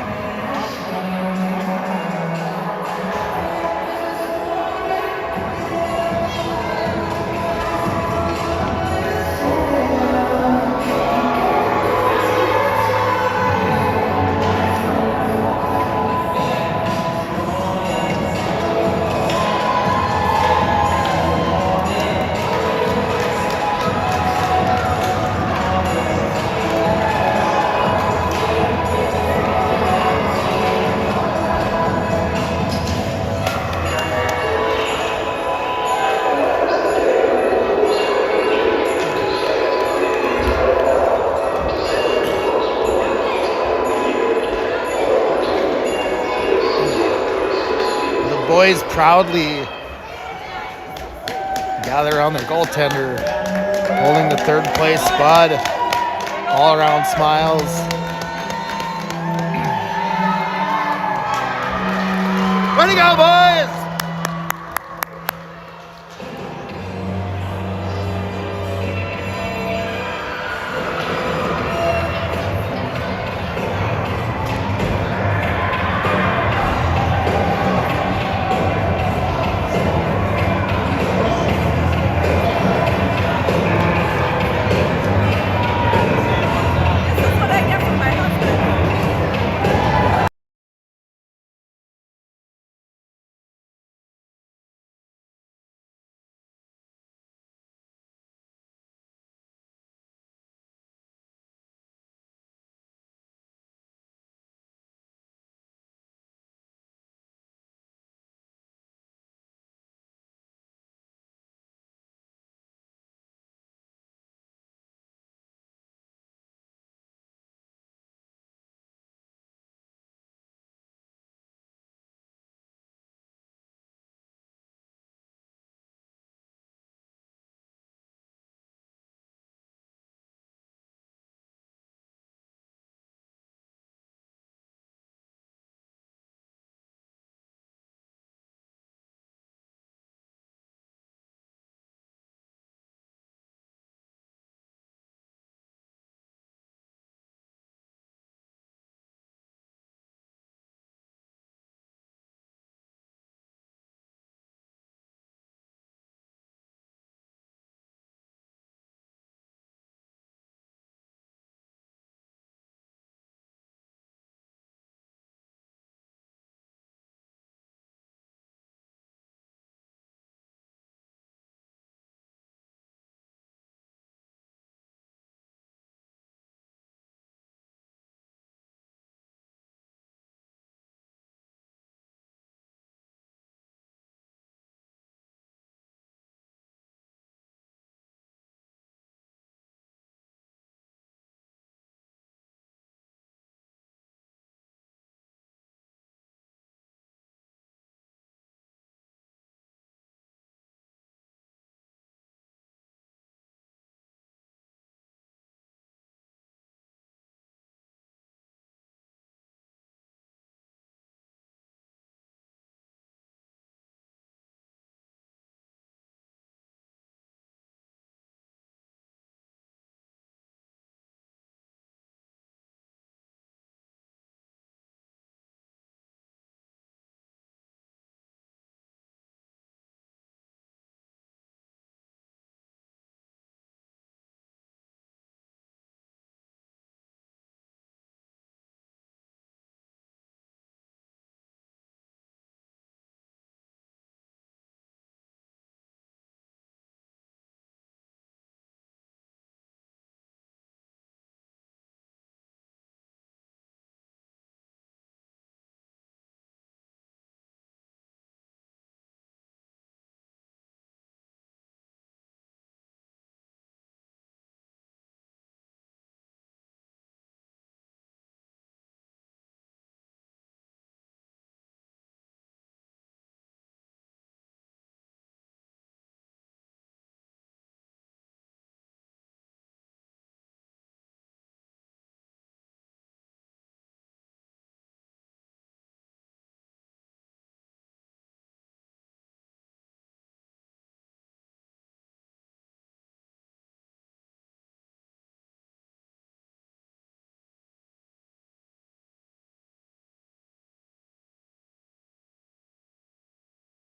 Boys proudly gather around their goaltender, holding the third place spud. All around smiles. Way to go, boys!